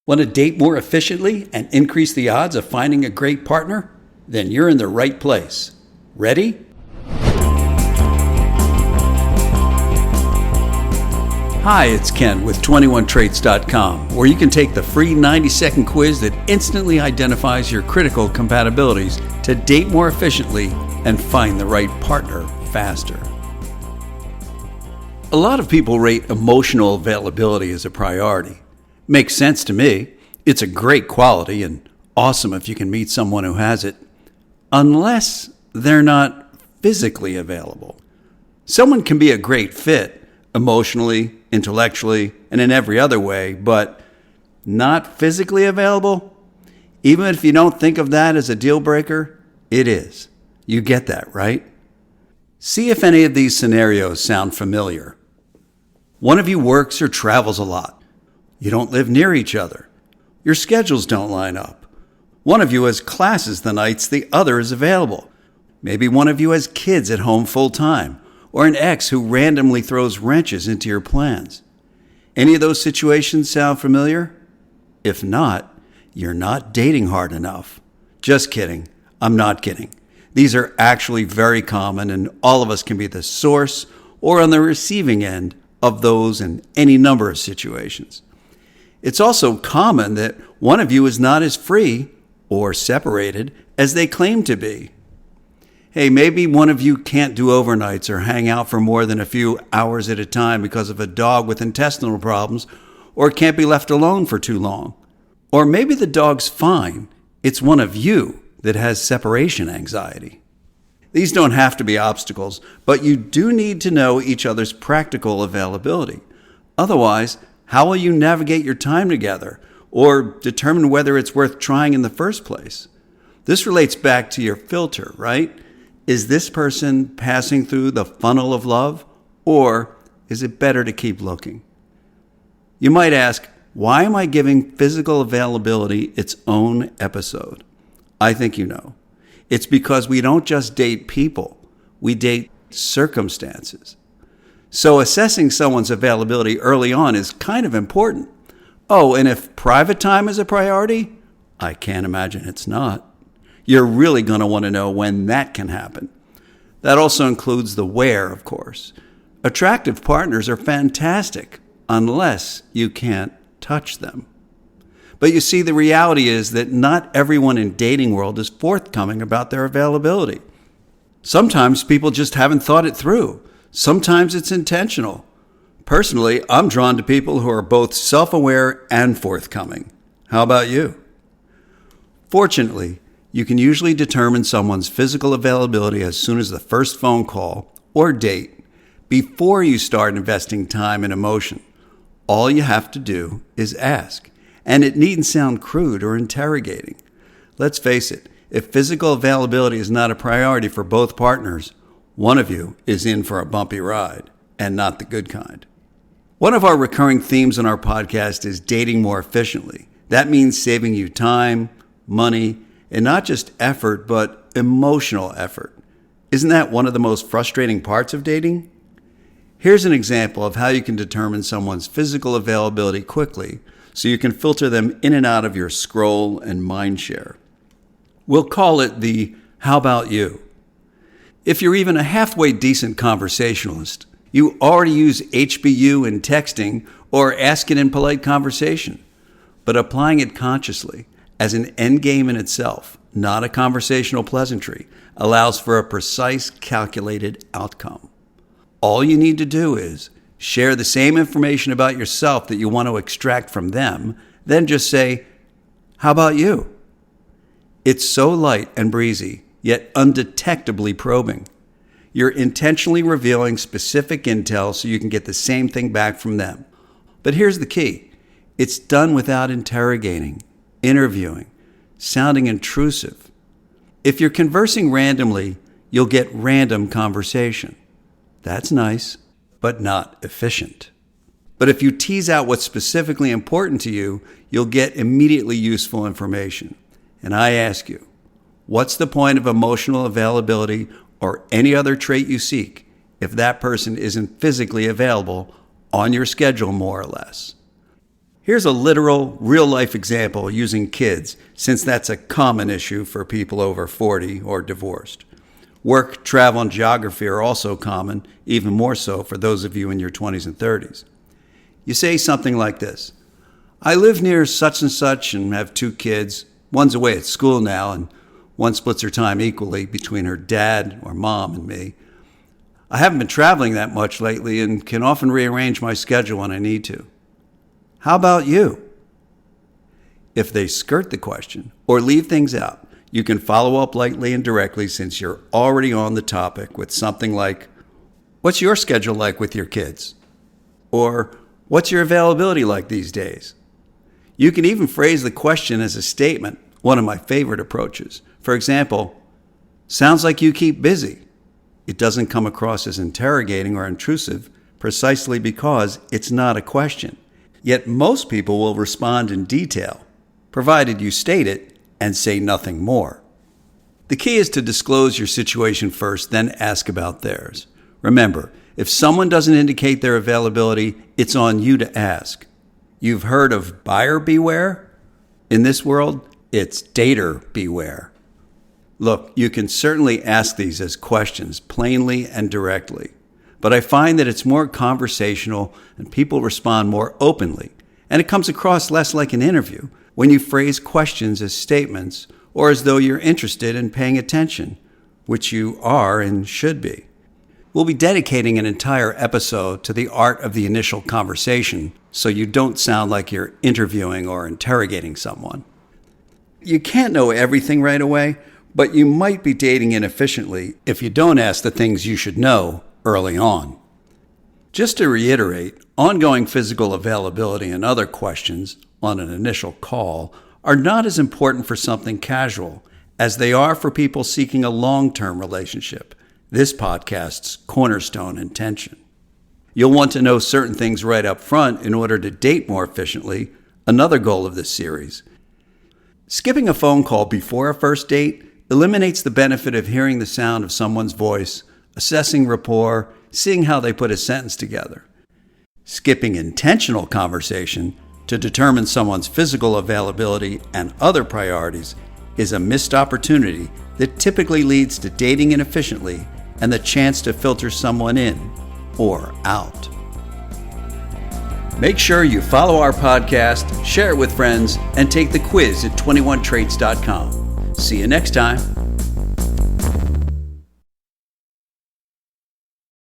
Want to date more efficiently and increase the odds of finding a great partner? Then you're in the right place. Ready? Hi, it's Ken with 21traits.com, where you can take the free 90-second quiz that instantly identifies your critical compatibilities to date more efficiently and find the right partner faster. A lot of people rate emotional availability as a priority. Makes sense to me. It's a great quality and awesome if you can meet someone who has it, unless they're not physically available. Someone can be a great fit emotionally, intellectually, and in every other way, but not physically available? Even if you don't think of that as a deal breaker, it is. You get that, right? See if any of these scenarios sound familiar. One of you works or travels a lot. You don't live near each other. Your schedules don't line up. One of you has classes the nights the other is available. Maybe one of you has kids at home full time, or an ex who randomly throws wrenches into your plans. Any of those situations sound familiar? If not, you're not dating hard enough. Just kidding. I'm not kidding. These are actually very common, and all of us can be the source or on the receiving end of those in any number of situations. It's also common that one of you is not as free or separated as they claim to be. Hey, maybe one of you can't do overnights or hang out for more than a few hours at a time because of a dog with intestinal problems, or can't be left alone for too long. Or maybe the dog's fine. It's one of you that has separation anxiety. These don't have to be obstacles, but you do need to know each other's practical availability. Otherwise, how will you navigate your time together or determine whether it's worth trying in the first place? This relates back to your filter, right? Is this person passing through the funnel of love, or is it better to keep looking? You might ask, why am I giving physical availability its own episode? I think you know. It's because we don't just date people, we date circumstances. So assessing someone's availability early on is kind of important. Oh, and if private time is a priority, I can't imagine it's not. You're really going to want to know when that can happen. That also includes the where, of course. Attractive partners are fantastic unless you can't touch them. But you see, the reality is that not everyone in dating world is forthcoming about their availability. Sometimes people just haven't thought it through. Sometimes it's intentional. Personally, I'm drawn to people who are both self-aware and forthcoming. How about you? Fortunately, you can usually determine someone's physical availability as soon as the first phone call or date before you start investing time and emotion. All you have to do is ask, and it needn't sound crude or interrogating. Let's face it, if physical availability is not a priority for both partners, one of you is in for a bumpy ride, and not the good kind. One of our recurring themes on our podcast is dating more efficiently. That means saving you time, money, and not just effort, but emotional effort. Isn't that one of the most frustrating parts of dating? Here's an example of how you can determine someone's physical availability quickly so you can filter them in and out of your scroll and mind share. We'll call it the how about you. If you're even a halfway decent conversationalist, you already use HBU in texting or ask it in polite conversation. But applying it consciously as an end game in itself, not a conversational pleasantry, allows for a precise, calculated outcome. All you need to do is share the same information about yourself that you want to extract from them, then just say, how about you? It's so light and breezy, yet undetectably probing. You're intentionally revealing specific intel so you can get the same thing back from them. But here's the key. It's done without interrogating, interviewing, sounding intrusive. If you're conversing randomly, you'll get random conversation. That's nice, but not efficient. But if you tease out what's specifically important to you, you'll get immediately useful information. And I ask you, what's the point of emotional availability or any other trait you seek if that person isn't physically available on your schedule, more or less? Here's a literal, real-life example using kids, since that's a common issue for people over 40 or divorced. Work, travel, and geography are also common, even more so for those of you in your 20s and 30s. You say something like this: I live near such and such and have 2 kids. One's away at school now, and one splits her time equally between her dad or mom and me. I haven't been traveling that much lately and can often rearrange my schedule when I need to. How about you? If they skirt the question or leave things out, you can follow up lightly and directly since you're already on the topic with something like, what's your schedule like with your kids? Or what's your availability like these days? You can even phrase the question as a statement, one of my favorite approaches. For example, sounds like you keep busy. It doesn't come across as interrogating or intrusive precisely because it's not a question. Yet most people will respond in detail, provided you state it and say nothing more. The key is to disclose your situation first, then ask about theirs. Remember, if someone doesn't indicate their availability, it's on you to ask. You've heard of buyer beware? In this world, it's dater beware. Look, you can certainly ask these as questions, plainly and directly. But I find that it's more conversational and people respond more openly, and it comes across less like an interview when you phrase questions as statements or as though you're interested in paying attention, which you are and should be. We'll be dedicating an entire episode to the art of the initial conversation so you don't sound like you're interviewing or interrogating someone. You can't know everything right away, but you might be dating inefficiently if you don't ask the things you should know early on. Just to reiterate, ongoing physical availability and other questions on an initial call are not as important for something casual as they are for people seeking a long-term relationship, this podcast's cornerstone intention. You'll want to know certain things right up front in order to date more efficiently, another goal of this series. Skipping a phone call before a first date eliminates the benefit of hearing the sound of someone's voice, assessing rapport, seeing how they put a sentence together. Skipping intentional conversation to determine someone's physical availability and other priorities is a missed opportunity that typically leads to dating inefficiently and the chance to filter someone in or out. Make sure you follow our podcast, share it with friends, and take the quiz at 21traits.com. See you next time.